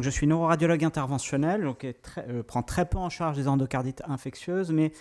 je suis neuroradiologue interventionnel, donc je prends très peu en charge des endocardites infectieuses, mais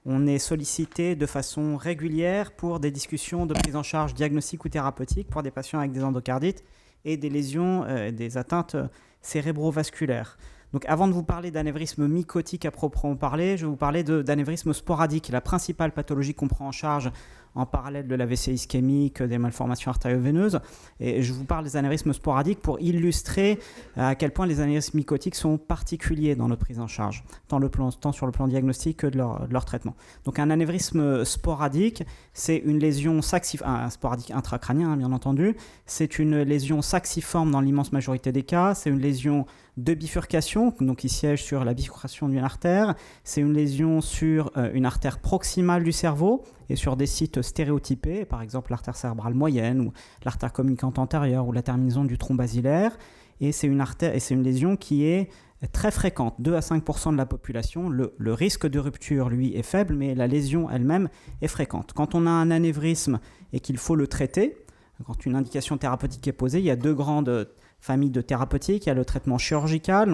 on est sollicité de façon régulière pour des discussions de prise en charge diagnostique ou thérapeutique pour des patients avec des endocardites et des lésions, des atteintes cérébrovasculaires. Donc avant de vous parler d'anévrisme mycotique à proprement parler, je vais vous parler d'anévrisme sporadique, la principale pathologie qu'on prend en charge en parallèle de l'AVC ischémique, des malformations artério-veineuses. Et je vous parle des anévrismes sporadiques pour illustrer à quel point les anévrismes mycotiques sont particuliers dans notre prise en charge, tant sur le plan diagnostique que de leur traitement. Donc un anévrisme sporadique, c'est une lésion sporadique intracrânien, bien entendu. C'est une lésion saxiforme dans l'immense majorité des cas. C'est une lésion de bifurcation, donc qui siège sur la bifurcation d'une artère. C'est une lésion sur une artère proximale du cerveau et sur des sites stéréotypés, par exemple l'artère cérébrale moyenne ou l'artère communicante antérieure ou la terminaison du tronc basilaire. Et c'est une lésion qui est très fréquente, 2 à 5% de la population. Le risque de rupture, lui, est faible, mais la lésion elle-même est fréquente. Quand on a un anévrisme et qu'il faut le traiter, quand une indication thérapeutique est posée, il y a deux grandes familles de thérapeutiques. Il y a le traitement chirurgical,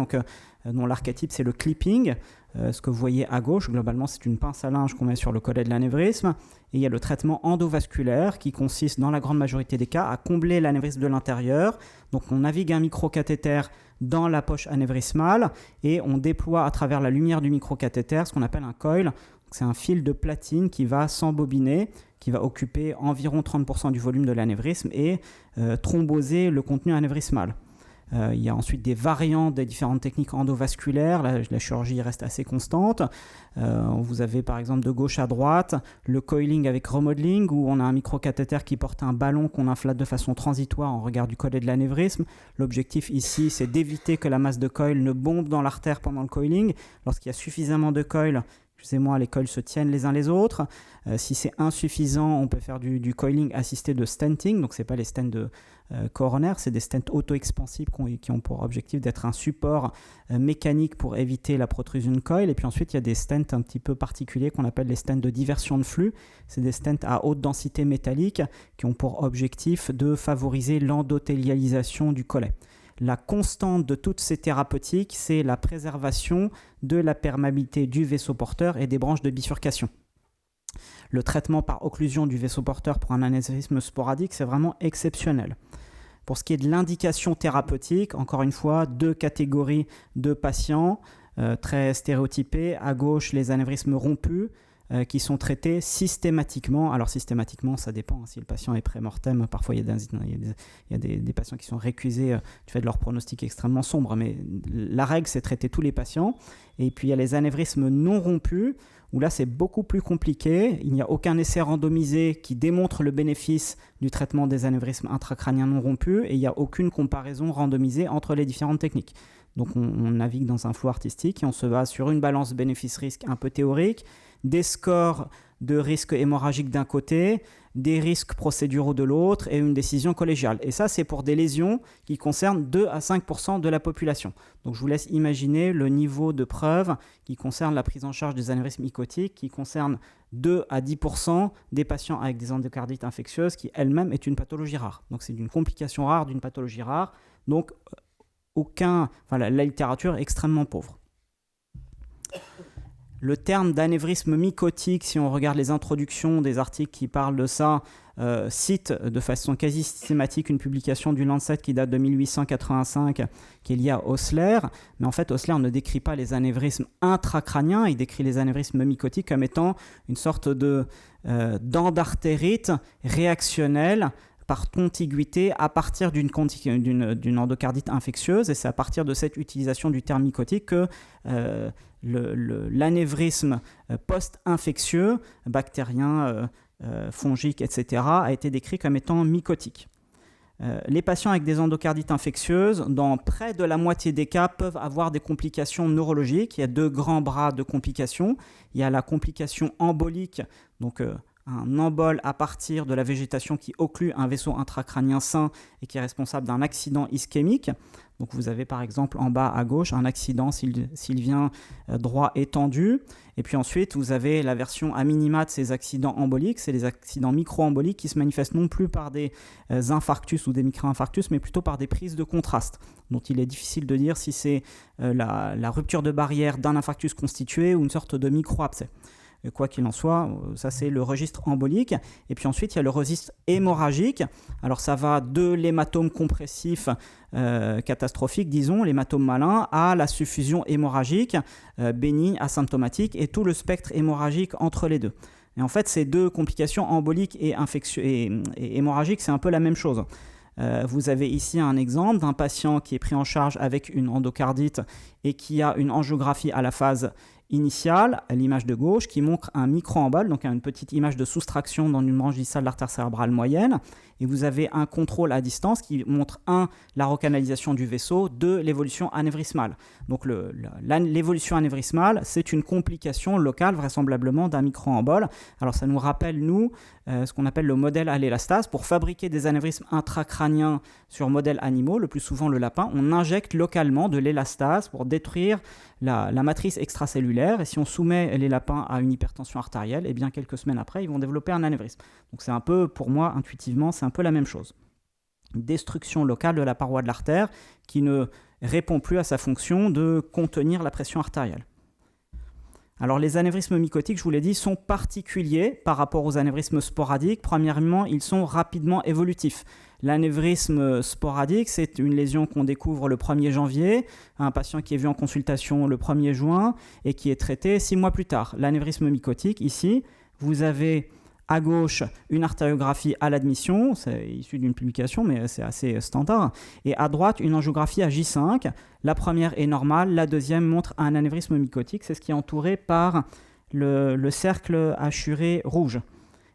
dont l'archétype c'est le clipping. Ce que vous voyez à gauche, globalement, c'est une pince à linge qu'on met sur le collet de l'anévrisme. Et il y a le traitement endovasculaire qui consiste, dans la grande majorité des cas, à combler l'anévrisme de l'intérieur. Donc, on navigue un microcathéter dans la poche anévrismale et on déploie à travers la lumière du microcathéter ce qu'on appelle un coil. C'est un fil de platine qui va s'embobiner, qui va occuper environ 30% du volume de l'anévrisme et thromboser le contenu anévrismal. Il y a ensuite des variantes des différentes techniques endovasculaires. La chirurgie reste assez constante. Vous avez par exemple de gauche à droite le coiling avec remodeling où on a un microcathéter qui porte un ballon qu'on inflate de façon transitoire en regard du collet de l'anévrisme. L'objectif ici, c'est d'éviter que la masse de coil ne bombe dans l'artère pendant le coiling. Lorsqu'il y a suffisamment de coil, excusez-moi, les coils se tiennent les uns les autres. Si c'est insuffisant, on peut faire du coiling assisté de stenting. Donc, ce n'est pas les stents coronaires, c'est des stents auto-expansifs qui ont pour objectif d'être un support mécanique pour éviter la protrusion de coil. Et puis ensuite, il y a des stents un petit peu particuliers qu'on appelle les stents de diversion de flux. C'est des stents à haute densité métallique qui ont pour objectif de favoriser l'endothélialisation du collet. La constante de toutes ces thérapeutiques, c'est la préservation de la perméabilité du vaisseau porteur et des branches de bifurcation. Le traitement par occlusion du vaisseau porteur pour un anévrisme sporadique, c'est vraiment exceptionnel. Pour ce qui est de l'indication thérapeutique, encore une fois, deux catégories de patients très stéréotypés. À gauche, les anévrismes rompus qui sont traités systématiquement. Alors systématiquement, ça dépend. Si le patient est pré-mortem, parfois il y a des patients qui sont récusés du fait de leur pronostic extrêmement sombre. Mais la règle, c'est traiter tous les patients. Et puis il y a les anévrismes non rompus, où là c'est beaucoup plus compliqué. Il n'y a aucun essai randomisé qui démontre le bénéfice du traitement des anévrismes intracrâniens non rompus et il n'y a aucune comparaison randomisée entre les différentes techniques. Donc on navigue dans un flou artistique et on se base sur une balance bénéfice-risque un peu théorique, des scores de risque hémorragique d'un côté, des risques procéduraux de l'autre et une décision collégiale. Et ça, c'est pour des lésions qui concernent 2 à 5% de la population. Donc je vous laisse imaginer le niveau de preuve qui concerne la prise en charge des anévrismes mycotiques, qui concerne 2 à 10% des patients avec des endocardites infectieuses, qui elle-même est une pathologie rare. Donc c'est une complication rare d'une pathologie rare. Donc la littérature est extrêmement pauvre. Le terme d'anévrisme mycotique, si on regarde les introductions des articles qui parlent de ça, cite de façon quasi systématique une publication du Lancet qui date de 1885 qui est liée à Osler. Mais en fait, Osler ne décrit pas les anévrismes intracrâniens, il décrit les anévrismes mycotiques comme étant une sorte d'endartérite réactionnelle par contiguïté à partir d'une endocardite infectieuse. Et c'est à partir de cette utilisation du terme mycotique que l'anévrisme post-infectieux, bactérien, fongique, etc., a été décrit comme étant mycotique. Les patients avec des endocardites infectieuses, dans près de la moitié des cas, peuvent avoir des complications neurologiques. Il y a deux grands bras de complications. Il y a la complication embolique, donc un embole à partir de la végétation qui occlue un vaisseau intracrânien sain et qui est responsable d'un accident ischémique. Donc vous avez par exemple en bas à gauche un accident s'il vient droit étendu. Et puis ensuite vous avez la version à minima de ces accidents emboliques, c'est les accidents micro-emboliques qui se manifestent non plus par des infarctus ou des micro-infarctus, mais plutôt par des prises de contraste, dont il est difficile de dire si c'est la rupture de barrière d'un infarctus constitué ou une sorte de micro-abcès. Quoi qu'il en soit, ça c'est le registre embolique. Et puis ensuite, il y a le registre hémorragique. Alors ça va de l'hématome compressif catastrophique, disons, l'hématome malin, à la suffusion hémorragique, bénigne, asymptomatique, et tout le spectre hémorragique entre les deux. Et en fait, ces deux complications emboliques et hémorragiques, c'est un peu la même chose. Vous avez ici un exemple d'un patient qui est pris en charge avec une endocardite et qui a une angiographie à la phase initiale, l'image de gauche, qui montre un micro-embole, donc une petite image de soustraction dans une branche distale de l'artère cérébrale moyenne. Et vous avez un contrôle à distance qui montre 1. La recanalisation du vaisseau, 2. L'évolution anévrismale. Donc l'évolution anévrismale, c'est une complication locale vraisemblablement d'un micro-embole. Alors ça nous rappelle, nous, ce qu'on appelle le modèle à l'élastase. Pour fabriquer des anévrismes intracrâniens sur modèles animaux, le plus souvent le lapin, on injecte localement de l'élastase pour détruire la matrice extracellulaire. Et si on soumet les lapins à une hypertension artérielle, eh bien quelques semaines après, ils vont développer un anévrisme. Donc c'est un peu, pour moi, intuitivement, c'est un peu la même chose. Une destruction locale de la paroi de l'artère qui ne répond plus à sa fonction de contenir la pression artérielle. Alors les anévrismes mycotiques, je vous l'ai dit, sont particuliers par rapport aux anévrismes sporadiques. Premièrement, ils sont rapidement évolutifs. L'anévrisme sporadique, c'est une lésion qu'on découvre le 1er janvier, un patient qui est vu en consultation le 1er juin et qui est traité 6 mois plus tard. L'anévrisme mycotique, ici, vous avez à gauche une artériographie à l'admission, c'est issu d'une publication mais c'est assez standard, et à droite une angiographie à J5. La première est normale, la deuxième montre un anévrisme mycotique, c'est ce qui est entouré par le cercle hachuré rouge.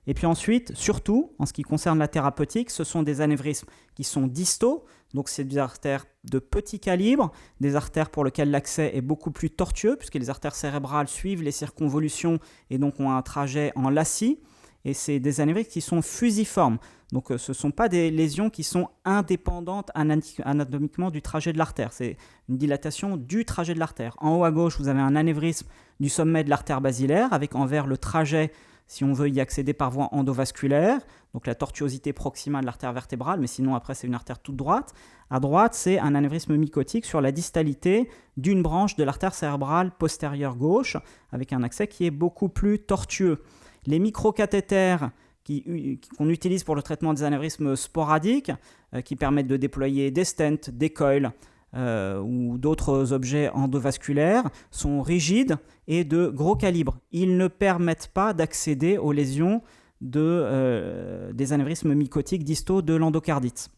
Et puis ensuite, surtout, en ce qui concerne la thérapeutique, ce sont des anévrismes qui sont distaux, donc c'est des artères de petit calibre, des artères pour lesquelles l'accès est beaucoup plus tortueux, puisque les artères cérébrales suivent les circonvolutions et donc ont un trajet en lacis. Et c'est des anévrismes qui sont fusiformes. Donc ce ne sont pas des lésions qui sont indépendantes anatomiquement du trajet de l'artère. C'est une dilatation du trajet de l'artère. En haut à gauche, vous avez un anévrisme du sommet de l'artère basilaire, avec en vert le trajet, si on veut y accéder par voie endovasculaire, donc la tortuosité proximale de l'artère vertébrale, mais sinon après c'est une artère toute droite. À droite, c'est un anévrisme mycotique sur la distalité d'une branche de l'artère cérébrale postérieure gauche, avec un accès qui est beaucoup plus tortueux. Les microcathéters qu'on utilise pour le traitement des anévrismes sporadiques, qui permettent de déployer des stents, des coils ou d'autres objets endovasculaires, sont rigides et de gros calibre. Ils ne permettent pas d'accéder aux lésions des anévrismes mycotiques distaux de l'endocardite.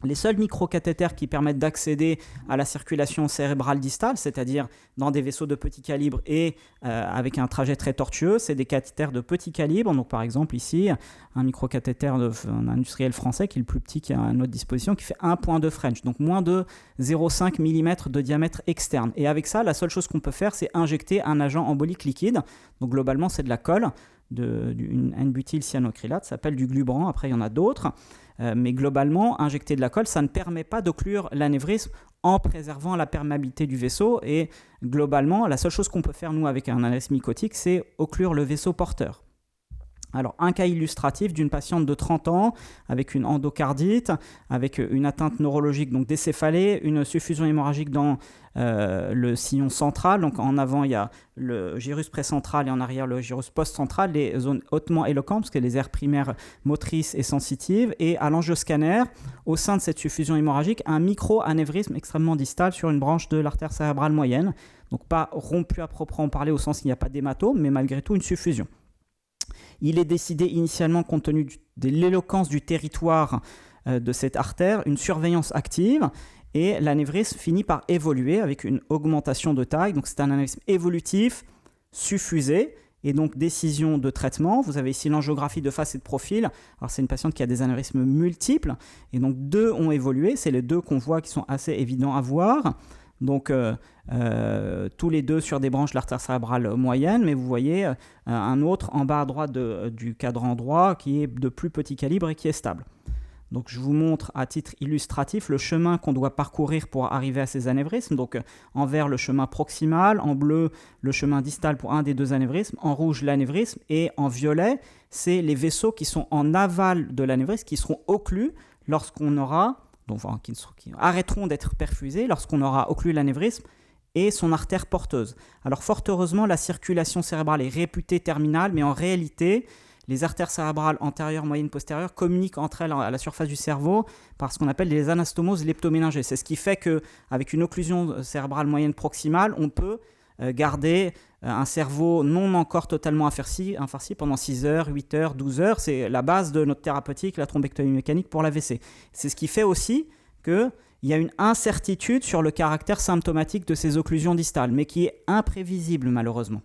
Les seuls microcathéters qui permettent d'accéder à la circulation cérébrale distale, c'est-à-dire dans des vaisseaux de petit calibre et avec un trajet très tortueux, c'est des cathéters de petit calibre. Donc par exemple ici, un microcathéter d'un industriel français qui est le plus petit qui est à notre disposition, qui fait 1,2 French, donc moins de 0,5 mm de diamètre externe. Et avec ça, la seule chose qu'on peut faire, c'est injecter un agent embolique liquide. Donc globalement, c'est de la colle, une N-butylcyanocrylate, ça s'appelle du Glubran, après il y en a d'autres. Mais globalement, injecter de la colle, ça ne permet pas d'occlure l'anévrisme en préservant la perméabilité du vaisseau. Et globalement, la seule chose qu'on peut faire, nous, avec un anévrisme mycotique, c'est occlure le vaisseau porteur. Alors, un cas illustratif d'une patiente de 30 ans avec une endocardite, avec une atteinte neurologique, donc des céphalées, une suffusion hémorragique dans le sillon central. Donc, en avant, il y a le gyrus précentral et en arrière, le gyrus post-central, les zones hautement éloquentes, parce que les aires primaires motrices et sensitives. Et à l'angioscanner, au sein de cette suffusion hémorragique, un micro-anévrisme extrêmement distal sur une branche de l'artère cérébrale moyenne. Donc, pas rompu à proprement parler au sens qu'il n'y a pas d'hématome, mais malgré tout une suffusion. Il est décidé initialement, compte tenu de l'éloquence du territoire de cette artère, une surveillance active et l'anévrisme finit par évoluer avec une augmentation de taille. Donc c'est un anévrisme évolutif, suffusé et donc décision de traitement. Vous avez ici l'angiographie de face et de profil. Alors c'est une patiente qui a des anévrismes multiples et donc 2 ont évolué. C'est les 2 qu'on voit qui sont assez évidents à voir. donc tous les deux sur des branches de l'artère cérébrale moyenne, mais vous voyez un autre en bas à droite du cadran droit qui est de plus petit calibre et qui est stable. Donc je vous montre à titre illustratif le chemin qu'on doit parcourir pour arriver à ces anévrismes. Donc en vert le chemin proximal, en bleu le chemin distal pour un des deux anévrismes, en rouge l'anévrisme et en violet c'est les vaisseaux qui sont en aval de l'anévrisme qui seront occlus lorsqu'on aura, qui arrêteront d'être perfusés lorsqu'on aura occlu l'anévrisme et son artère porteuse. Alors fort heureusement la circulation cérébrale est réputée terminale, mais en réalité les artères cérébrales antérieures, moyennes, postérieures communiquent entre elles à la surface du cerveau par ce qu'on appelle les anastomoses leptoméningées. C'est ce qui fait qu'avec une occlusion cérébrale moyenne proximale, on peut garder un cerveau non encore totalement infarci pendant 6 heures, 8 heures, 12 heures. C'est la base de notre thérapeutique, la thrombectomie mécanique pour l'AVC. C'est ce qui fait aussi qu'il y a une incertitude sur le caractère symptomatique de ces occlusions distales, mais qui est imprévisible malheureusement.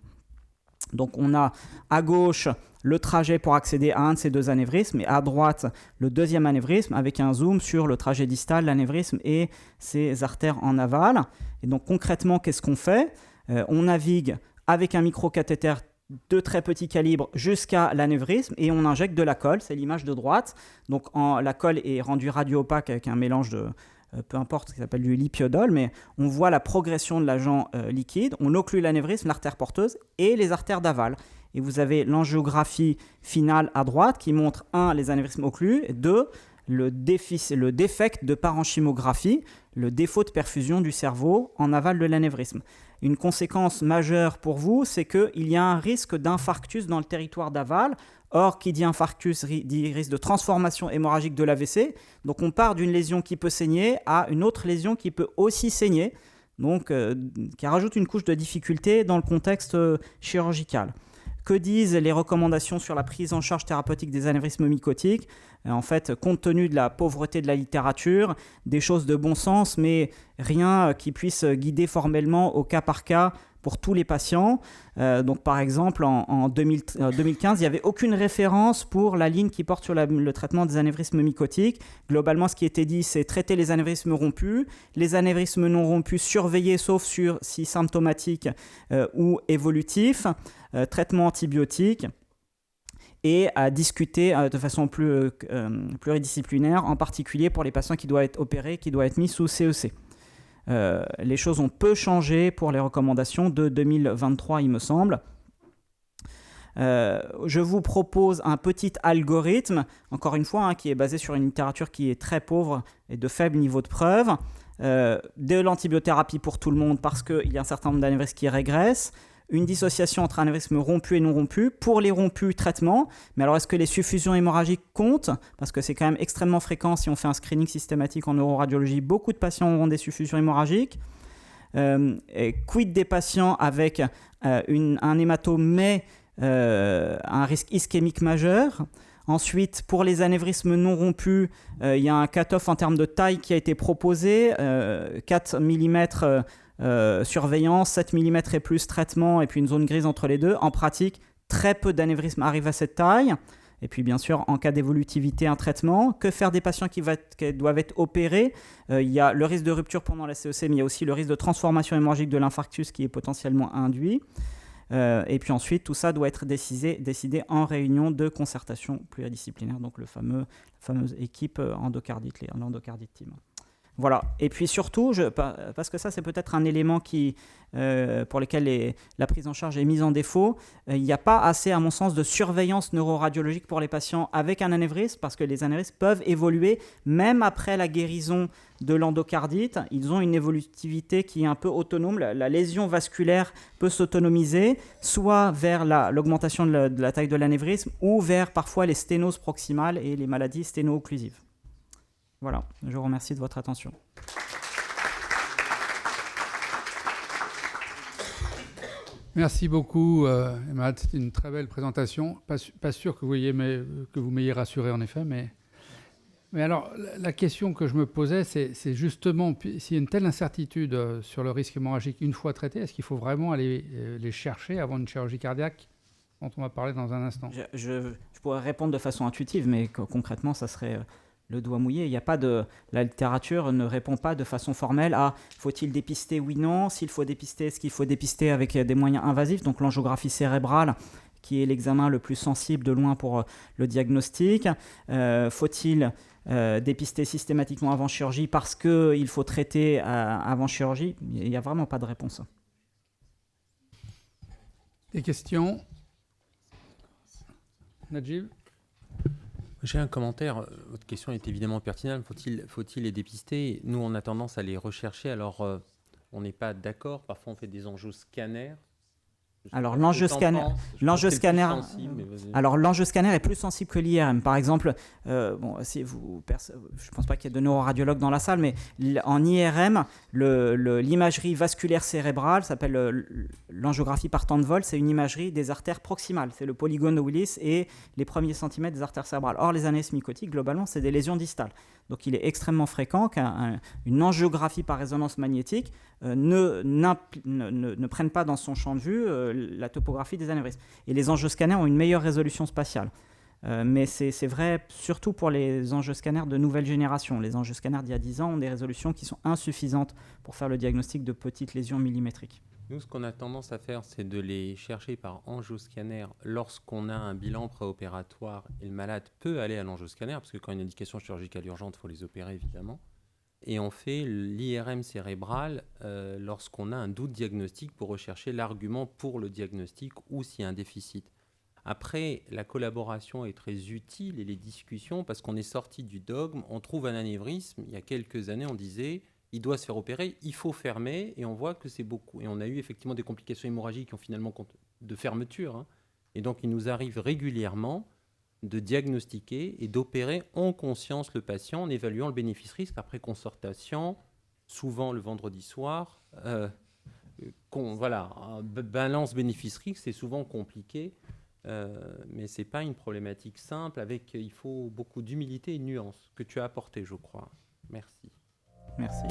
Donc on a à gauche le trajet pour accéder à un de ces deux anévrismes et à droite le deuxième anévrisme avec un zoom sur le trajet distal, l'anévrisme et ses artères en aval. Et donc concrètement, qu'est-ce qu'on fait ? On navigue avec un microcathéter de très petit calibre jusqu'à l'anévrisme et on injecte de la colle, c'est l'image de droite. Donc la colle est rendue radio-opaque avec un mélange de peu importe ce qui s'appelle du lipiodol, mais on voit la progression de l'agent liquide, on occlue l'anévrisme, l'artère porteuse et les artères d'aval. Et vous avez l'angiographie finale à droite qui montre 1. les anévrismes occlus, et 2. le défect de parenchymographie, le défaut de perfusion du cerveau en aval de l'anévrisme. Une conséquence majeure pour vous, c'est qu'il y a un risque d'infarctus dans le territoire d'aval. Or, qui dit infarctus dit risque de transformation hémorragique de l'AVC. Donc on part d'une lésion qui peut saigner à une autre lésion qui peut aussi saigner, donc qui rajoute une couche de difficulté dans le contexte chirurgical. Que disent les recommandations sur la prise en charge thérapeutique des anévrismes mycotiques ? En fait, compte tenu de la pauvreté de la littérature, des choses de bon sens, mais rien qui puisse guider formellement au cas par cas pour tous les patients. Donc, par exemple, en 2015, il n'y avait aucune référence pour la ligne qui porte sur le traitement des anévrismes mycotiques. Globalement, ce qui était dit, c'est traiter les anévrismes rompus. Les anévrismes non rompus, surveiller, sauf si symptomatiques ou évolutifs. Traitement antibiotique. Et à discuter de façon pluridisciplinaire, en particulier pour les patients qui doivent être opérés, qui doivent être mis sous CEC. Les choses ont peu changé pour les recommandations de 2023, il me semble. Je vous propose un petit algorithme, encore une fois, qui est basé sur une littérature qui est très pauvre et de faible niveau de preuve. De l'antibiothérapie pour tout le monde parce qu'il y a un certain nombre d'anévrismes qui régressent. Une dissociation entre anévrismes rompus et non rompus. Pour les rompus, traitement. Mais alors, est-ce que les suffusions hémorragiques comptent ? Parce que c'est quand même extrêmement fréquent si on fait un screening systématique en neuroradiologie. Beaucoup de patients auront des suffusions hémorragiques. Quid des patients avec un hématome mais un risque ischémique majeur ? Ensuite, pour les anévrismes non rompus, il y a un cut-off en termes de taille qui a été proposé. 4 mm surveillance, 7 mm et plus traitement, et puis une zone grise entre les deux. En pratique, très peu d'anévrismes arrivent à cette taille. Et puis bien sûr, en cas d'évolutivité, un traitement. Que faire des patients qui doivent être opérés ? Il y a le risque de rupture pendant la CEC, mais il y a aussi le risque de transformation hémorragique de l'infarctus qui est potentiellement induit. Et puis ensuite, tout ça doit être décidé en réunion de concertation pluridisciplinaire, donc la fameuse équipe endocardite, l'endocardite team. Voilà. Et puis surtout, parce que ça c'est peut-être un élément pour lequel la prise en charge est mise en défaut, il n'y a pas assez, à mon sens, de surveillance neuroradiologique pour les patients avec un anévrisme, parce que les anévrismes peuvent évoluer même après la guérison de l'endocardite. Ils ont une évolutivité qui est un peu autonome. La lésion vasculaire peut s'autonomiser, soit vers l'augmentation de la taille de l'anévrisme, ou vers parfois les sténoses proximales et les maladies sténo-occlusives. Voilà, je vous remercie de votre attention. Merci beaucoup, Emad. C'était une très belle présentation. Pas sûr que vous m'ayez rassuré, en effet. Mais alors, la question que je me posais, c'est justement, s'il y a une telle incertitude sur le risque hémorragique une fois traité, est-ce qu'il faut vraiment aller les chercher avant une chirurgie cardiaque, dont on va parler dans un instant ? Je pourrais répondre de façon intuitive, mais concrètement, ça serait... le doigt mouillé. Il y a pas de, la littérature ne répond pas de façon formelle à faut-il dépister, oui, non. S'il faut dépister, est-ce qu'il faut dépister avec des moyens invasifs, donc l'angiographie cérébrale, qui est l'examen le plus sensible de loin pour le diagnostic. Faut-il dépister systématiquement avant chirurgie parce qu'il faut traiter avant chirurgie? Il n'y a vraiment pas de réponse. Des questions? Najib? J'ai un commentaire. Votre question est évidemment pertinente. Faut-il les dépister? Nous, on a tendance à les rechercher. Alors, on n'est pas d'accord. Parfois, on fait des angioscanners. Alors l'angioscanner est plus sensible que l'IRM. Par exemple, je ne pense pas qu'il y ait de neuroradiologues dans la salle, mais en IRM, l'imagerie vasculaire cérébrale s'appelle l'angiographie par temps de vol. C'est une imagerie des artères proximales. C'est le polygone de Willis et les premiers centimètres des artères cérébrales. Or, les anévrismes mycotiques, globalement, c'est des lésions distales. Donc il est extrêmement fréquent qu'une angiographie par résonance magnétique ne prenne pas dans son champ de vue la topographie des anévrismes. Et les angioscanners ont une meilleure résolution spatiale. Mais c'est vrai surtout pour les angioscanners de nouvelle génération. Les angioscanners d'il y a 10 ans ont des résolutions qui sont insuffisantes pour faire le diagnostic de petites lésions millimétriques. Nous, ce qu'on a tendance à faire, c'est de les chercher par angioscanner lorsqu'on a un bilan préopératoire et le malade peut aller à l'angioscanner, parce que quand il y a une indication chirurgicale urgente, il faut les opérer évidemment. Et on fait l'IRM cérébral lorsqu'on a un doute diagnostique pour rechercher l'argument pour le diagnostic ou s'il y a un déficit. Après, la collaboration est très utile et les discussions, parce qu'on est sorti du dogme, on trouve un anévrisme. Il y a quelques années, on disait il doit se faire opérer, il faut fermer, et on voit que c'est beaucoup. Et on a eu effectivement des complications hémorragiques qui ont finalement de fermeture. Hein. Et donc, il nous arrive régulièrement de diagnostiquer et d'opérer en conscience le patient en évaluant le bénéfice-risque après consultation, souvent le vendredi soir. Balance bénéfice-risque, c'est souvent compliqué, mais ce n'est pas une problématique simple. Il faut beaucoup d'humilité et de nuance que tu as apporté, je crois. Merci. Merci.